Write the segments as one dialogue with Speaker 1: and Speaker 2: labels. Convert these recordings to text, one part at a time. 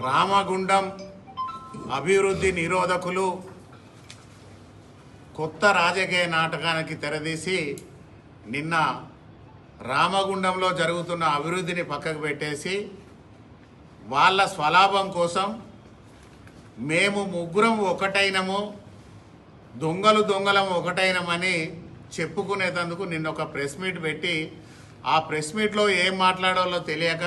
Speaker 1: రామగుండం అభివృద్ధి నిరోధకులు కొత్త రాజకీయ నాటకానికి తెరదీసి నిన్న రామగుండంలో జరుగుతున్న అభివృద్ధిని పక్కకు పెట్టేసి వాళ్ళ స్వలాభం కోసం మేము ముగ్గురం ఒకటైనము, దొంగలం ఒకటైనమని చెప్పుకునేందుకు నిన్న ఒక ప్రెస్ మీట్ పెట్టి ఆ ప్రెస్ మీట్లో ఏం మాట్లాడాలో తెలియక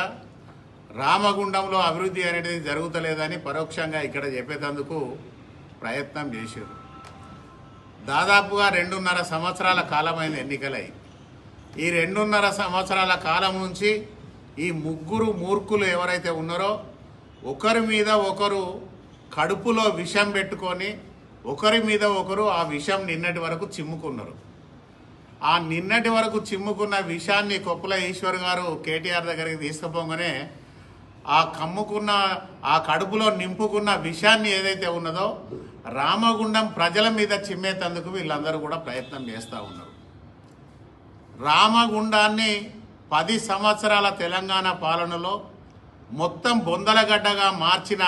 Speaker 1: రామగుండంలో అభివృద్ధి అనేది జరుగుతలేదని పరోక్షంగా ఇక్కడ చెప్పేందుకు ప్రయత్నం చేశారు. దాదాపుగా 2.5 సంవత్సరాల కాలమైన ఎన్నికలై ఈ 2.5 సంవత్సరాల కాలం నుంచి ఈ ముగ్గురు మూర్ఖులు ఎవరైతే ఉన్నారో ఒకరి మీద ఒకరు కడుపులో విషం పెట్టుకొని ఒకరి మీద ఒకరు ఆ విషం నిన్నటి వరకు చిమ్ముకున్నారు. ఆ నిన్నటి వరకు చిమ్ముకున్న విషాన్ని కొప్పుల ఈశ్వర్ గారు కేటీఆర్ దగ్గరికి తీసుకుపోగానే ఆ కడుపులో నింపుకున్న విషాన్ని ఏదైతే ఉన్నదో రామగుండం ప్రజల మీద చిమ్మేందుకు వీళ్ళందరూ కూడా ప్రయత్నం చేస్తూ ఉన్నారు. రామగుండాన్ని 10 సంవత్సరాల తెలంగాణ పాలనలో మొత్తం బొందలగడ్డగా మార్చిన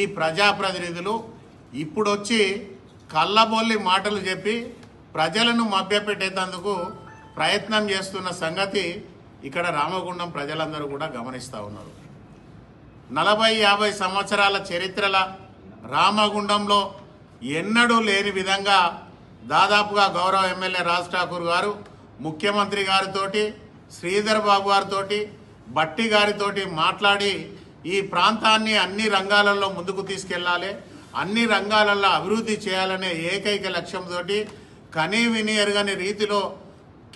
Speaker 1: ఈ ప్రజాప్రతినిధులు ఇప్పుడు వచ్చి కళ్ళబొల్లి మాటలు చెప్పి ప్రజలను మభ్యపెట్టేందుకు ప్రయత్నం చేస్తున్న సంగతి ఇక్కడ రామగుండం ప్రజలందరూ కూడా గమనిస్తూ ఉన్నారు. 40-50 సంవత్సరాల చరిత్రల రామగుండంలో ఎన్నడూ లేని విధంగా దాదాపుగా గౌరవ ఎమ్మెల్యే రాజ్ ఠాకూర్ గారు ముఖ్యమంత్రి గారితో, శ్రీధర్ బాబు గారితో, బట్టి గారితో మాట్లాడి ఈ ప్రాంతాన్ని అన్ని రంగాలలో ముందుకు తీసుకెళ్లాలి, అన్ని రంగాలలో అభివృద్ధి చేయాలనే ఏకైక లక్ష్యంతో కనీ విని ఎరగని రీతిలో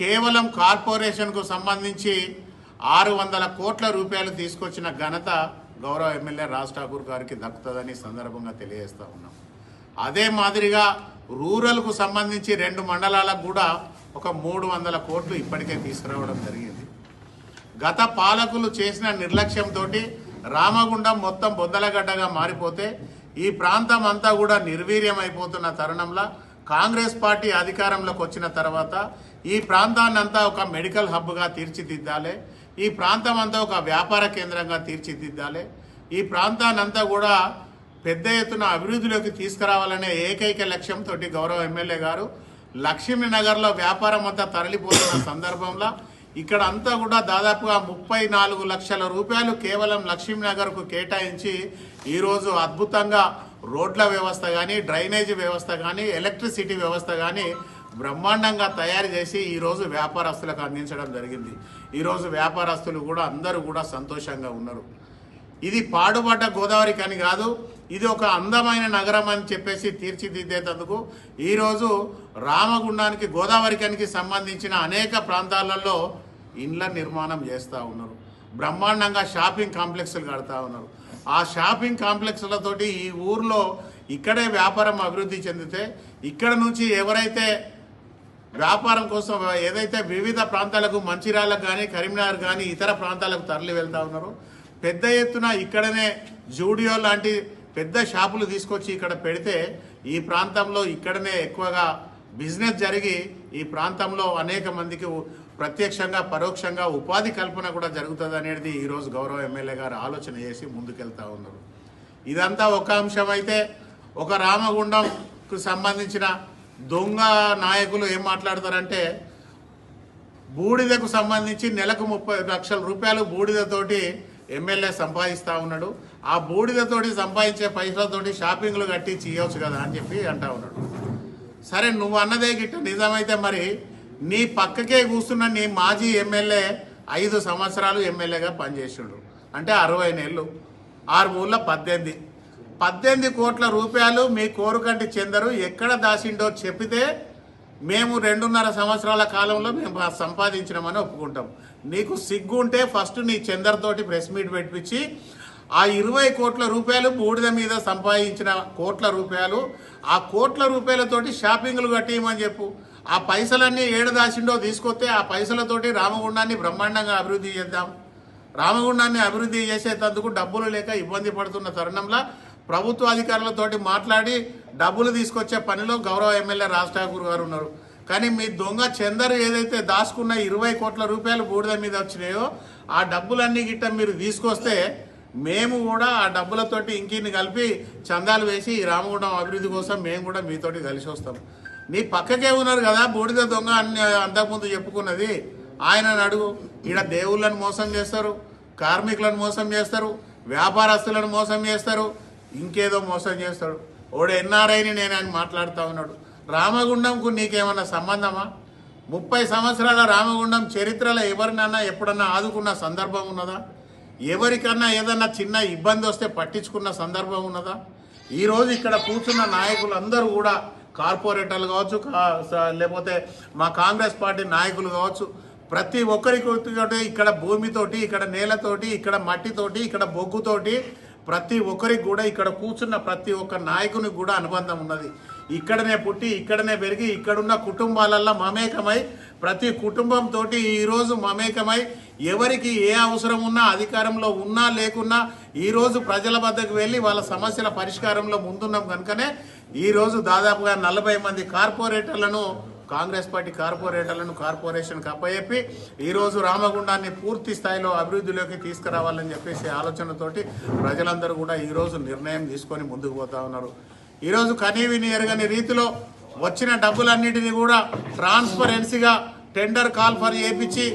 Speaker 1: కేవలం కార్పొరేషన్కు సంబంధించి 600 కోట్ల రూపాయలు తీసుకొచ్చిన ఘనత గౌరవ ఎమ్మెల్యే రాజ్ ఠాకూర్ గారికి దక్కుతుందని సందర్భంగా తెలియజేస్తూ ఉన్నాం. అదే మాదిరిగా రూరల్కు సంబంధించి 2 మండలాలకు కూడా ఒక 300 కోట్లు ఇప్పటికే తీసుకురావడం జరిగింది. గత పాలకులు చేసిన నిర్లక్ష్యంతో రామగుండం మొత్తం బొందలగడ్డగా మారిపోతే ఈ ప్రాంతం అంతా కూడా నిర్వీర్యమైపోతున్న తరుణంలో కాంగ్రెస్ పార్టీ అధికారంలోకి వచ్చిన తర్వాత ఈ ప్రాంతాన్ని అంతా ఒక మెడికల్ హబ్గా తీర్చిదిద్దాలి, ఈ ప్రాంతం అంతా ఒక వ్యాపార కేంద్రంగా తీర్చిదిద్దాలి, ఈ ప్రాంతాన్ని అంతా కూడా పెద్ద ఎత్తున అభివృద్ధిలోకి తీసుకురావాలనే ఏకైక లక్ష్యంతో గౌరవ ఎమ్మెల్యే గారు లక్ష్మీనగర్లో వ్యాపారం అంతా తరలిపోతున్న సందర్భంలో ఇక్కడ అంతా కూడా దాదాపుగా 34 లక్షల రూపాయలు కేవలం లక్ష్మీనగర్కు కేటాయించి ఈరోజు అద్భుతంగా రోడ్ల వ్యవస్థ కానీ, డ్రైనేజీ వ్యవస్థ కానీ, ఎలక్ట్రిసిటీ వ్యవస్థ కానీ బ్రహ్మాండంగా తయారు చేసి ఈరోజు వ్యాపారస్తులకు అందించడం జరిగింది. ఈరోజు వ్యాపారస్తులు కూడా అందరూ కూడా సంతోషంగా ఉన్నారు. ఇది పాడుపడ్డ గోదావరికి అని కాదు, ఇది ఒక అందమైన నగరం అని చెప్పేసి తీర్చిదిద్దేందుకు ఈరోజు రామగుండానికి గోదావరికానికి సంబంధించిన అనేక ప్రాంతాలలో ఇండ్ల నిర్మాణం చేస్తూ ఉన్నారు. బ్రహ్మాండంగా షాపింగ్ కాంప్లెక్స్లు కడతా ఉన్నారు. ఆ షాపింగ్ కాంప్లెక్స్లతోటి ఈ ఊర్లో ఇక్కడే వ్యాపారం అభివృద్ధి చెందితే ఇక్కడ నుంచి ఎవరైతే వ్యాపారం కోసం ఏదైతే వివిధ ప్రాంతాలకు మంచిర్యాలకు కానీ, కరీంనగర్ కానీ ఇతర ప్రాంతాలకు తరలి వెళ్తూ ఉన్నారో పెద్ద ఎత్తున ఇక్కడనే జూడియో లాంటి పెద్ద షాపులు తీసుకొచ్చి ఇక్కడ పెడితే ఈ ప్రాంతంలో ఇక్కడనే ఎక్కువగా బిజినెస్ జరిగి ఈ ప్రాంతంలో అనేక మందికి ప్రత్యక్షంగా పరోక్షంగా ఉపాధి కల్పన కూడా జరుగుతుంది అనేది ఈరోజు గౌరవ ఎమ్మెల్యే గారు ఆలోచన చేసి ముందుకెళ్తా ఉన్నారు. ఇదంతా ఒక అంశం అయితే, ఒక రామగుండంకు సంబంధించిన దొంగ నాయకులు ఏం మాట్లాడతారంటే బూడిదకు సంబంధించి నెలకు 30 లక్షల రూపాయలు బూడిదతోటి ఎమ్మెల్యే సంపాదిస్తూ ఉన్నాడు, ఆ బూడిదతోటి సంపాదించే పైసలతోటి షాపింగ్లు కట్టి చేయవచ్చు కదా అని చెప్పి అంటా ఉన్నాడు. సరే, నువ్వు అన్నదే గిట్ట నిజమైతే మరి నీ పక్కకే కూర్చున్న నీ మాజీ ఎమ్మెల్యే 5 సంవత్సరాలు ఎమ్మెల్యేగా పనిచేసిండు అంటే 60 నెలలు, 6 ఊళ్ళ 18 కోట్ల రూపాయలు మీ కోరుకంటి చెందరు ఎక్కడ దాచిండో చెప్పితే మేము 2.5 సంవత్సరాల కాలంలో మేము సంపాదించినామని ఒప్పుకుంటాం. నీకు సిగ్గు ఉంటే ఫస్ట్ నీ చందర్తోటి ప్రెస్ మీట్ పెట్టించి ఆ 20 కోట్ల రూపాయలు బూడిద మీద సంపాదించిన కోట్ల రూపాయలు, ఆ కోట్ల రూపాయలతోటి షాపింగ్లు కట్టేయమని చెప్పు. ఆ పైసలన్నీ ఏడు దాచిండో తీసుకొస్తే ఆ పైసలతోటి రామగుండాన్ని బ్రహ్మాండంగా అభివృద్ధి చేద్దాం. రామగుండాన్ని అభివృద్ధి చేసేందుకు డబ్బులు లేక ఇబ్బంది పడుతున్న తరుణంలో ప్రభుత్వ అధికారులతోటి మాట్లాడి డబ్బులు తీసుకొచ్చే పనిలో గౌరవ ఎమ్మెల్యే రాజ్ ఠాకూర్ గారు ఉన్నారు. కానీ మీ దొంగ చందర్ ఏదైతే దాచుకున్న 20 కోట్ల రూపాయలు బూడిద మీద వచ్చినాయో ఆ డబ్బులన్నీ గిట్ట మీరు తీసుకొస్తే మేము కూడా ఆ డబ్బులతోటి ఇంకిన్ని కలిపి చందాలు వేసి ఈ రామగుండం అభివృద్ధి కోసం మేము కూడా మీతోటి కలిసి వస్తాం. నీ పక్కకే ఉన్నారు కదా బూడిద దొంగ అని అంతకుముందు చెప్పుకున్నది, ఆయనను అడుగు. ఈడ దేవుళ్ళని మోసం చేస్తారు, కార్మికులను మోసం చేస్తారు, వ్యాపారస్తులను మోసం చేస్తారు, ఇంకేదో మోసం చేస్తాడు. ఓడు ఎన్ఆర్ఐని నేను ఆయన మాట్లాడుతూ ఉన్నాడు. రామగుండంకు నీకేమన్నా సంబంధమా? 30 సంవత్సరాల రామగుండం చరిత్రలో ఎవరినన్నా ఎప్పుడన్నా ఆదుకున్న సందర్భం ఉన్నదా? ఎవరికన్నా ఏదన్నా చిన్న ఇబ్బంది వస్తే పట్టించుకున్న సందర్భం ఉన్నదా? ఈరోజు ఇక్కడ కూర్చున్న నాయకులు అందరూ కూడా కార్పొరేటర్లు కావచ్చు, లేకపోతే మా కాంగ్రెస్ పార్టీ నాయకులు కావచ్చు, ప్రతి ఒక్కరికి ఇక్కడ భూమితోటి, ఇక్కడ నేలతోటి, ఇక్కడ మట్టితోటి, ఇక్కడ బొగ్గుతోటి ప్రతి ఒక్కరికి కూడా ఇక్కడ కూర్చున్న ప్రతి ఒక్క నాయకునికి కూడా అనుబంధం ఉన్నది. ఇక్కడనే పుట్టి ఇక్కడనే పెరిగి ఇక్కడున్న కుటుంబాలల్లో మమేకమై ప్రతి కుటుంబంతో ఈరోజు మమేకమై ఎవరికి ఏ అవసరం ఉన్నా అధికారంలో ఉన్నా లేకున్నా ఈరోజు ప్రజల వద్దకు వెళ్ళి వాళ్ళ సమస్యల పరిష్కారంలో ముందున్నాం కనుకనే ఈరోజు దాదాపుగా 40 మంది కార్పొరేటర్లను కాంగ్రెస్ పార్టీ కార్పొరేషన్కి అప్పచెప్పి ఈరోజు రామగుండాన్ని పూర్తి స్థాయిలో అభివృద్ధిలోకి తీసుకురావాలని చెప్పేసి ఆలోచనతోటి ప్రజలందరూ కూడా ఈరోజు నిర్ణయం తీసుకొని ముందుకు పోతా ఉన్నారు. ఈరోజు కనీవిని ఎరగని రీతిలో వచ్చిన డబ్బులన్నిటినీ కూడా ట్రాన్స్పరెన్సీగా టెండర్ కాల్ ఫర్ చేయించి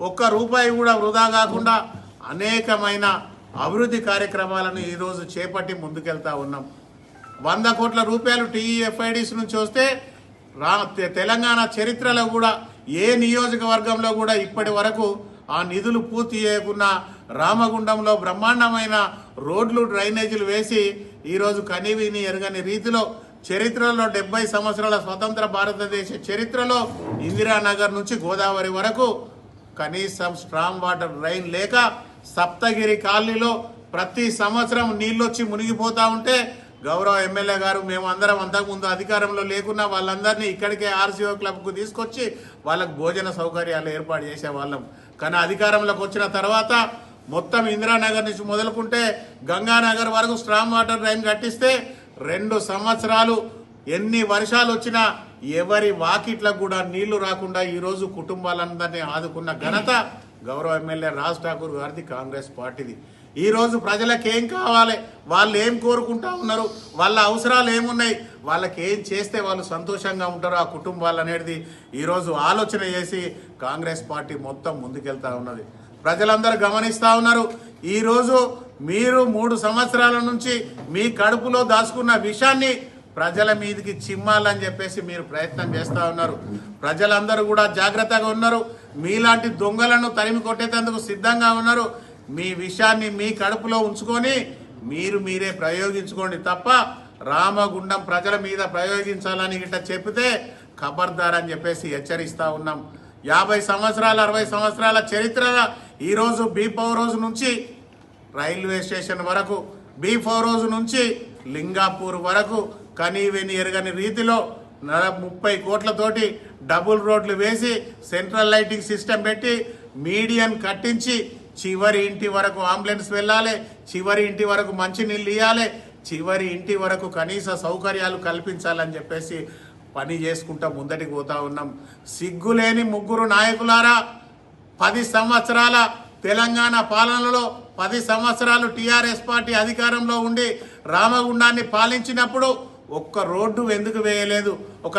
Speaker 1: ఒక్క రూపాయి కూడా వృధా కాకుండా అనేకమైన అభివృద్ధి కార్యక్రమాలను ఈరోజు చేపట్టి ముందుకెళ్తా ఉన్నాం. 100 కోట్ల రూపాయలు టీఈఎఫ్ఐడిస్ నుంచి వస్తే తెలంగాణ చరిత్రలో కూడా ఏ నియోజకవర్గంలో కూడా ఇప్పటి వరకు ఆ నిధులు పూర్తి చేయకున్న రామగుండంలో బ్రహ్మాండమైన రోడ్లు డ్రైనేజీలు వేసి ఈరోజు కనీవిని ఎరగని రీతిలో చరిత్రలో 70 సంవత్సరాల స్వతంత్ర భారతదేశ చరిత్రలో ఇందిరానగర్ నుంచి గోదావరి వరకు కనీసం స్ట్రాంగ్ వాటర్ డ్రైన్ లేక సప్తగిరి కాలనీలో ప్రతి సంవత్సరం నీళ్ళొచ్చి మునిగిపోతూ ఉంటే గౌరవ ఎమ్మెల్యే గారు మేము అందరం అంతకుముందు అధికారంలో లేకున్నా వాళ్ళందరినీ ఇక్కడికే ఆర్సీఓ క్లబ్కు తీసుకొచ్చి వాళ్ళకు భోజన సౌకర్యాలు ఏర్పాటు చేసేవాళ్ళం. కానీ అధికారంలోకి వచ్చిన తర్వాత మొత్తం ఇందిరానగర్ నుంచి మొదలుకుంటే గంగానగర్ వరకు స్ట్రాంగ్ వాటర్ డ్రైన్ కట్టిస్తే 2 సంవత్సరాలు ఎన్ని వర్షాలు వచ్చినా ఎవరి వాకిట్లకు కూడా నీళ్లు రాకుండా ఈరోజు కుటుంబాలందరినీ ఆదుకున్న ఘనత గౌరవ ఎమ్మెల్యే రాజ్ ఠాకూర్ గారిది, కాంగ్రెస్ పార్టీది. ఈరోజు ప్రజలకు ఏం కావాలి, వాళ్ళు ఏం కోరుకుంటా ఉన్నారు, వాళ్ళ అవసరాలు ఏమున్నాయి, వాళ్ళకి ఏం చేస్తే వాళ్ళు సంతోషంగా ఉంటారో ఆ కుటుంబాలు అనేది ఈరోజు ఆలోచన చేసి కాంగ్రెస్ పార్టీ మొత్తం ముందుకెళ్తా ఉన్నది. ప్రజలందరూ గమనిస్తూ ఉన్నారు. ఈరోజు మీరు 3 సంవత్సరాల నుంచి మీ కడుపులో దాచుకున్న విషయాన్ని ప్రజల మీదకి చిమ్మాలని చెప్పేసి మీరు ప్రయత్నం చేస్తూ ఉన్నారు. ప్రజలందరూ కూడా జాగ్రత్తగా ఉన్నారు. మీలాంటి దొంగలను తరిమి కొట్టేందుకు సిద్ధంగా ఉన్నారు. మీ విషయాన్ని మీ కడుపులో ఉంచుకొని మీరే ప్రయోగించుకోండి తప్ప రామగుండం ప్రజల మీద ప్రయోగించాలని గిట్ట చెప్తే ఖబర్దార్ అని చెప్పేసి హెచ్చరిస్తూ ఉన్నాం. 50 సంవత్సరాల 60 సంవత్సరాల చరిత్ర ఈరోజు బీపౌ రోజు నుంచి రైల్వే స్టేషన్ వరకు, బీపౌ రోజు నుంచి లింగాపూర్ వరకు కనీవిని ఎరగని రీతిలో 30 కోట్లతోటి డబుల్ రోడ్లు వేసి సెంట్రల్ లైటింగ్ సిస్టమ్ పెట్టి మీడియన్ కట్టించి చివరి ఇంటి వరకు అంబులెన్స్ వెళ్ళాలి, చివరి ఇంటి వరకు మంచినీళ్ళు ఇవ్వాలి, చివరి ఇంటి వరకు కనీస సౌకర్యాలు కల్పించాలని చెప్పేసి పని చేసుకుంటా ముందటికి పోతా ఉన్నాం. సిగ్గులేని 3 నాయకులారా, 10 సంవత్సరాల తెలంగాణ పాలనలో 10 సంవత్సరాలు టీఆర్ఎస్ పార్టీ అధికారంలో ఉండి రామగుండాన్ని పాలించినప్పుడు ఒక్క రోడ్డు ఎందుకు వేయలేదు? ఒక